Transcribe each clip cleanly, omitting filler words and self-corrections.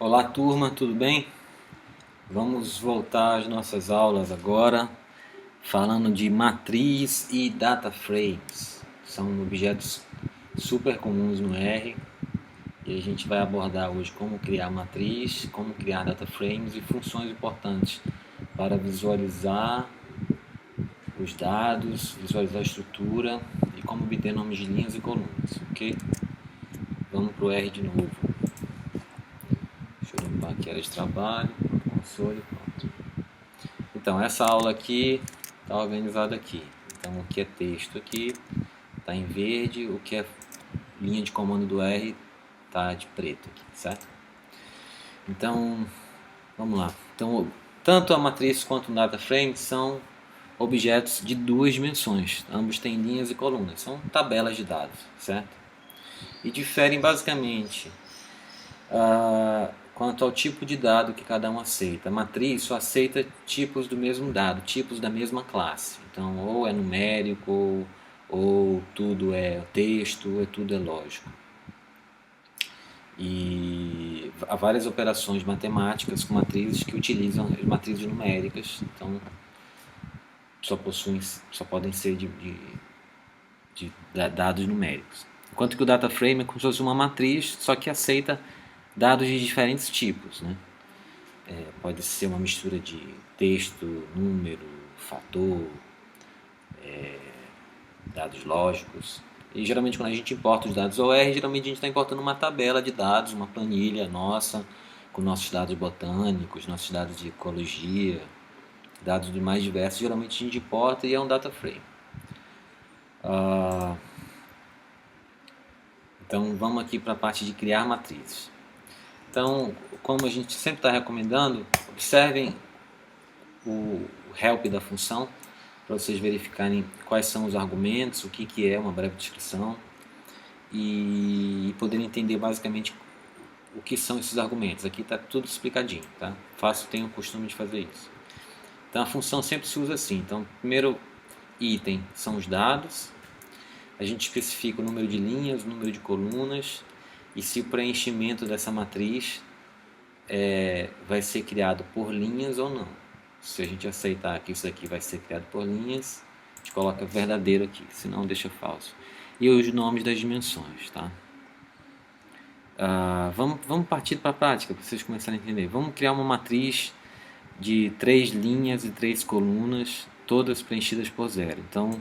Olá turma, tudo bem? Vamos voltar às nossas aulas agora, falando de matriz e data frames. São objetos super comuns no R e a gente vai abordar hoje como criar matriz, como criar data frames e funções importantes para visualizar os dados, visualizar a estrutura e como obter nomes de linhas e colunas, ok? Vamos para o R de novo. Deixa eu limpar aqui a área de trabalho, console, pronto. Então, essa aula aqui está organizada aqui. Então, o que é texto aqui está em verde, o que é linha de comando do R está de preto aqui, certo? Então, vamos lá. Então, tanto a matriz quanto o data frame são objetos de duas dimensões. Ambos têm linhas e colunas. São tabelas de dados, certo? E diferem basicamente quanto ao tipo de dado que cada um aceita. A matriz só aceita tipos do mesmo dado, tipos da mesma classe. Então, ou é numérico, ou tudo é texto, ou tudo é lógico. E há várias operações matemáticas com matrizes que utilizam as matrizes numéricas. Então, só podem ser de dados numéricos. Enquanto que o data frame é como se fosse uma matriz, só que aceita dados de diferentes tipos, né? Pode ser uma mistura de texto, número, fator, dados lógicos. E geralmente quando a gente importa os dados OR, geralmente a gente está importando uma tabela de dados, uma planilha nossa, com nossos dados botânicos, nossos dados de ecologia, dados de mais diversos. Geralmente a gente importa e é um data frame. Então vamos aqui para a parte de criar matrizes. Então, como a gente sempre está recomendando, observem o help da função para vocês verificarem quais são os argumentos, o que é uma breve descrição e poderem entender basicamente o que são esses argumentos. Aqui está tudo explicadinho, tá? Tenho o costume de fazer isso. Então a função sempre se usa assim. Então, o primeiro item são os dados, a gente especifica o número de linhas, o número de colunas e se o preenchimento dessa matriz vai ser criado por linhas ou não. Se a gente aceitar que isso aqui vai ser criado por linhas, a gente coloca verdadeiro aqui, senão deixa falso. E os nomes das dimensões, tá? Vamos partir para a prática, para vocês começarem a entender. Vamos criar uma matriz de 3 linhas e 3 colunas, todas preenchidas por zero. Então,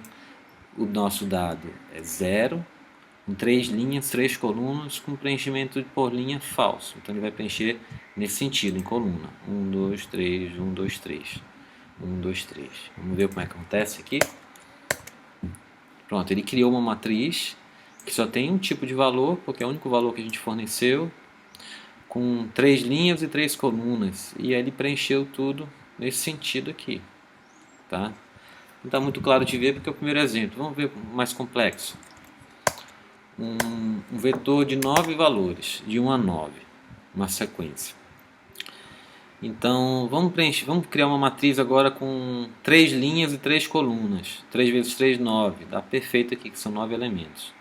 o nosso dado é 0, com 3 linhas, 3 colunas, com preenchimento por linha falso. Então ele vai preencher nesse sentido, em coluna. 1, 2, 3, 1, 2, 3. 1, 2, 3. Vamos ver como é que acontece aqui. Pronto, ele criou uma matriz que só tem um tipo de valor, porque é o único valor que a gente forneceu, com 3 linhas e 3 colunas. E aí ele preencheu tudo nesse sentido aqui. Tá? Não está muito claro de ver porque é o primeiro exemplo. Vamos ver mais complexo. Um vetor de 9 valores, de 1 a 9, uma sequência. Então, vamos criar uma matriz agora com 3 linhas e 3 colunas. 3 vezes 3, 9. Dá perfeito aqui, que são 9 elementos.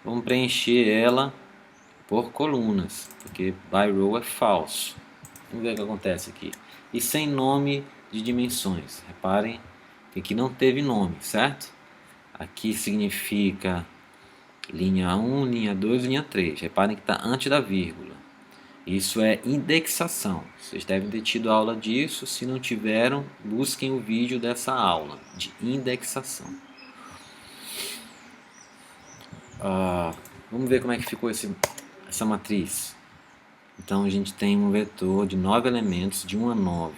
Vamos preencher ela por colunas, porque by row é falso. Vamos ver o que acontece aqui. E sem nome de dimensões. Reparem que aqui não teve nome, certo? Aqui significa linha 1, linha 2, linha 3. Reparem que está antes da vírgula. Isso é indexação. Vocês devem ter tido aula disso. Se não tiveram, busquem o vídeo dessa aula de indexação. Vamos ver como é que ficou essa matriz. Então a gente tem um vetor de 9 elementos, de 1 a 9.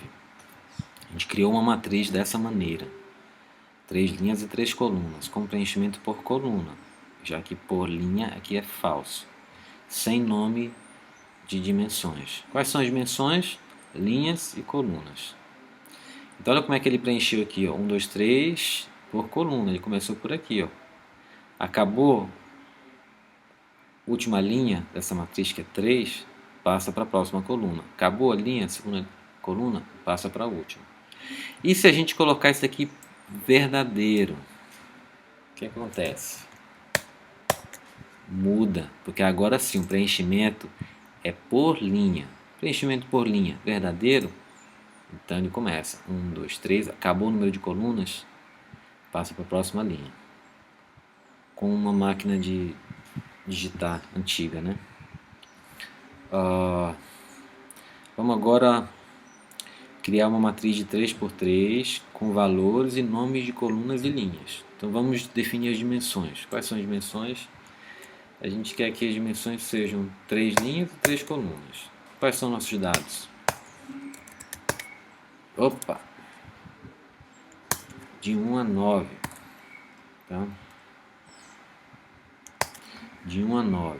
A gente criou uma matriz dessa maneira. 3 linhas e 3 colunas, com preenchimento por coluna, já que por linha aqui é falso. Sem nome de dimensões. Quais são as dimensões? Linhas e colunas. Então olha como é que ele preencheu aqui, ó. 1, 2, 3 por coluna. Ele começou por aqui, ó. Acabou, última linha dessa matriz que é 3, passa para a próxima coluna. Acabou a linha, segunda coluna, passa para a última. E se a gente colocar isso aqui verdadeiro, o que acontece? Muda, porque agora sim o preenchimento é por linha. Preenchimento por linha verdadeiro, então ele começa 1, 2, 3, acabou o número de colunas, passa para a próxima linha. Com uma máquina de digitar antiga, né? Vamos agora criar uma matriz de 3x3 com valores e nomes de colunas e linhas. Então vamos definir as dimensões. Quais são as dimensões? A gente quer que as dimensões sejam 3 linhas e 3 colunas. Quais são nossos dados? Opa! De 1 a 9. Tá? De 1 a 9.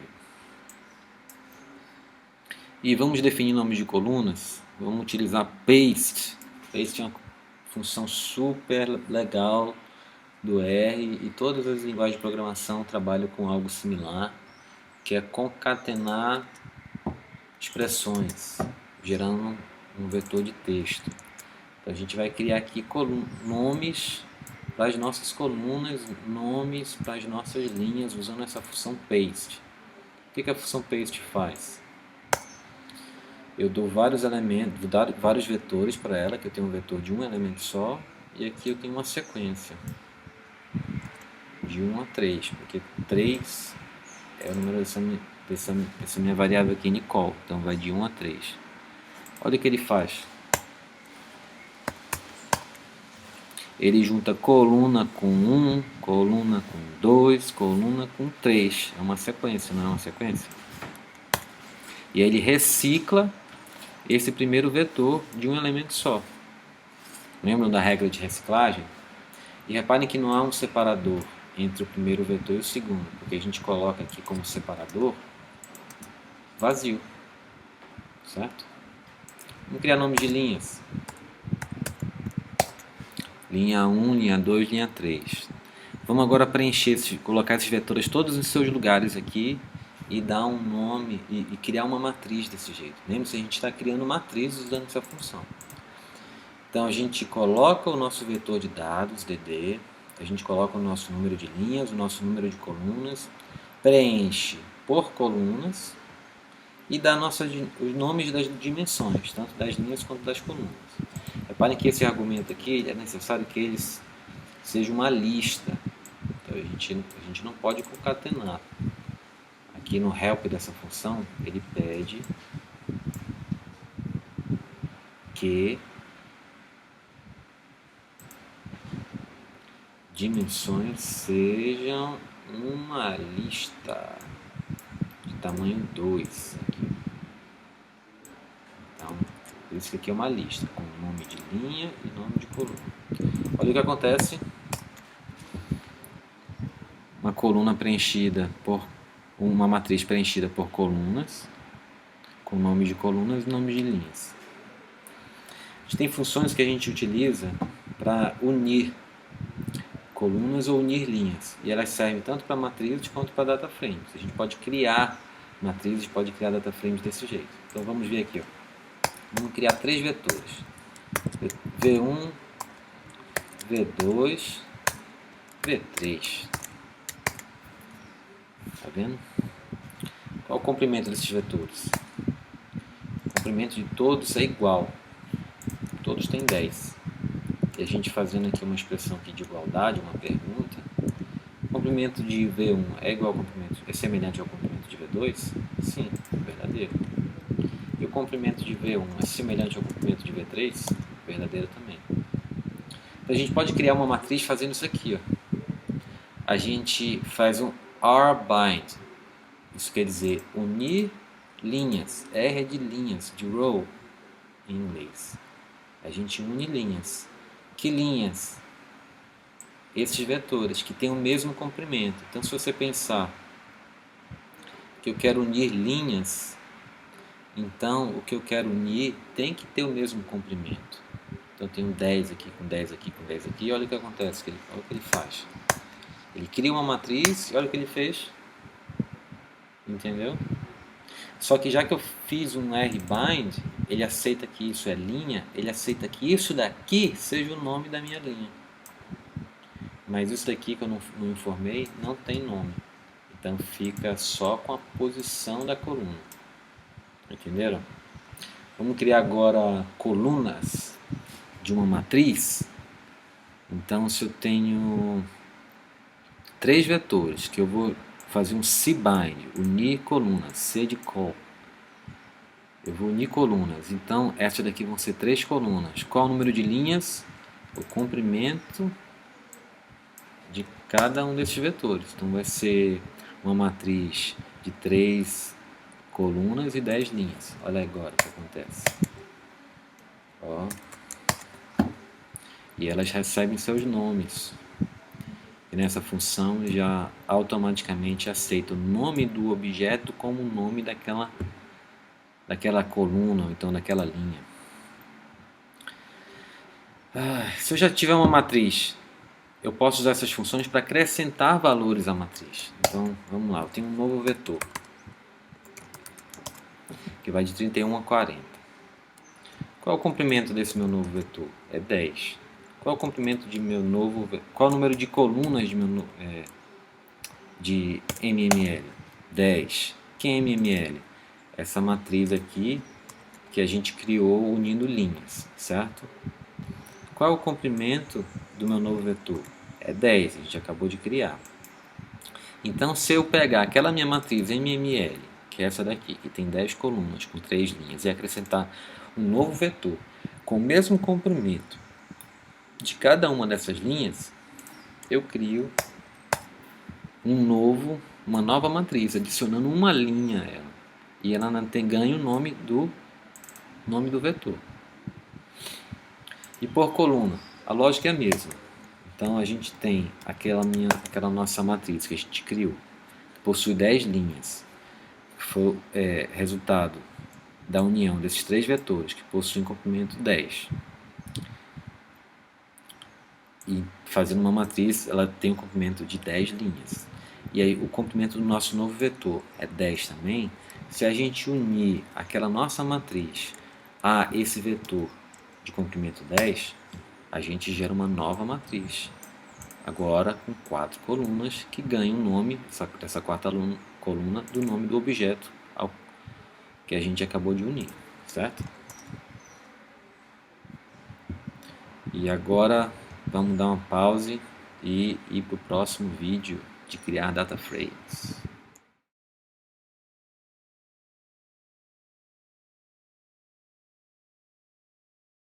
E vamos definir nomes de colunas. Vamos utilizar paste. Paste é uma função super legal do R, e todas as linguagens de programação trabalham com algo similar, que é concatenar expressões, gerando um vetor de texto. Então a gente vai criar aqui nomes para as nossas colunas, nomes para as nossas linhas, usando essa função paste. O que a função paste faz? Eu dou vários elementos, vou dar vários vetores para ela, que eu tenho um vetor de um elemento só, e aqui eu tenho uma sequência de 1 a 3, porque 3 é o número dessa minha variável aqui, Nicole, então vai de 1 a 3. Olha o que ele faz. Ele junta coluna com 1, coluna com 2, coluna com 3. É uma sequência, não é uma sequência? E aí ele recicla esse primeiro vetor de um elemento só. Lembram da regra de reciclagem? E reparem que não há um separador entre o primeiro vetor e o segundo, porque a gente coloca aqui como separador vazio, certo? Vamos criar nome de linhas. Linha 1, linha 2, linha 3. Vamos agora preencher, colocar esses vetores todos em seus lugares aqui e dar um nome e criar uma matriz desse jeito. Lembre-se, a gente está criando matrizes usando essa função. Então a gente coloca o nosso vetor de dados, DD, a gente coloca o nosso número de linhas, o nosso número de colunas, preenche por colunas e dá os nomes das dimensões, tanto das linhas quanto das colunas. Reparem que esse argumento aqui é necessário que eles seja uma lista. Então a gente não pode concatenar. Aqui no help dessa função, ele pede que dimensões sejam uma lista de tamanho 2. Aqui. Então, por isso que aqui é uma lista com nome de linha e nome de coluna. Olha o que acontece. Uma matriz preenchida por colunas, com nome de colunas e nome de linhas. A gente tem funções que a gente utiliza para unir colunas ou unir linhas, e elas servem tanto para matrizes quanto para data frames. A gente pode criar matrizes, pode criar data frames desse jeito. Então vamos ver aqui, ó. Vamos criar 3 vetores: V1, V2, V3. Tá vendo? Qual o comprimento desses vetores? O comprimento de todos é igual. Todos têm 10. E a gente fazendo aqui uma expressão aqui de igualdade, uma pergunta. O comprimento de V1 é semelhante ao comprimento de V2? Sim, verdadeiro. E o comprimento de V1 é semelhante ao comprimento de V3? Verdadeiro também. Então a gente pode criar uma matriz fazendo isso aqui, ó. A gente faz um R-bind. Isso quer dizer unir linhas. R é de linhas, de row em inglês. A gente une linhas. Que linhas? Esses vetores que têm o mesmo comprimento. Então, se você pensar que eu quero unir linhas, então o que eu quero unir tem que ter o mesmo comprimento. Então, eu tenho 10 aqui, com 10 aqui, com 10 aqui. Olha o que acontece, olha o que ele faz. Ele cria uma matriz e olha o que ele fez. Entendeu? Só que já que eu fiz um R-bind, ele aceita que isso é linha, ele aceita que isso daqui seja o nome da minha linha. Mas isso daqui que eu não informei não tem nome. Então fica só com a posição da coluna. Entenderam? Vamos criar agora colunas de uma matriz. Então, se eu tenho 3 vetores, que eu vou fazer um C-bind, unir colunas, C de col. Eu vou unir colunas. Então, essas daqui vão ser 3 colunas. Qual o número de linhas? O comprimento de cada um desses vetores. Então, vai ser uma matriz de 3 colunas e 10 linhas. Olha agora o que acontece. Ó. E elas recebem seus nomes. E nessa função já automaticamente aceita o nome do objeto como o nome daquela coluna ou então daquela linha. Se eu já tiver uma matriz, eu posso usar essas funções para acrescentar valores à matriz. Então, vamos lá, eu tenho um novo vetor que vai de 31 a 40. Qual é o comprimento desse meu novo vetor? É 10. Qual é o comprimento de meu novo vetor? Qual é o número de colunas de MML? 10. Que é MML? Essa matriz aqui que a gente criou unindo linhas, certo? Qual é o comprimento do meu novo vetor? É 10, a gente acabou de criar. Então, se eu pegar aquela minha matriz MML, que é essa daqui, que tem 10 colunas com 3 linhas, e acrescentar um novo vetor com o mesmo comprimento de cada uma dessas linhas, eu crio uma nova matriz, adicionando uma linha a ela. E ela ganha o nome do vetor. E por coluna, a lógica é a mesma. Então a gente tem aquela nossa matriz que a gente criou, que possui 10 linhas, que foi resultado da união desses 3 vetores, que possuem comprimento 10. E fazendo uma matriz, ela tem um comprimento de 10 linhas. E aí o comprimento do nosso novo vetor é 10 também. Se a gente unir aquela nossa matriz a esse vetor de comprimento 10, a gente gera uma nova matriz. Agora com 4 colunas que ganham o nome, essa quarta coluna, do nome do objeto que a gente acabou de unir, certo? E agora vamos dar uma pause e ir para o próximo vídeo de criar data frames.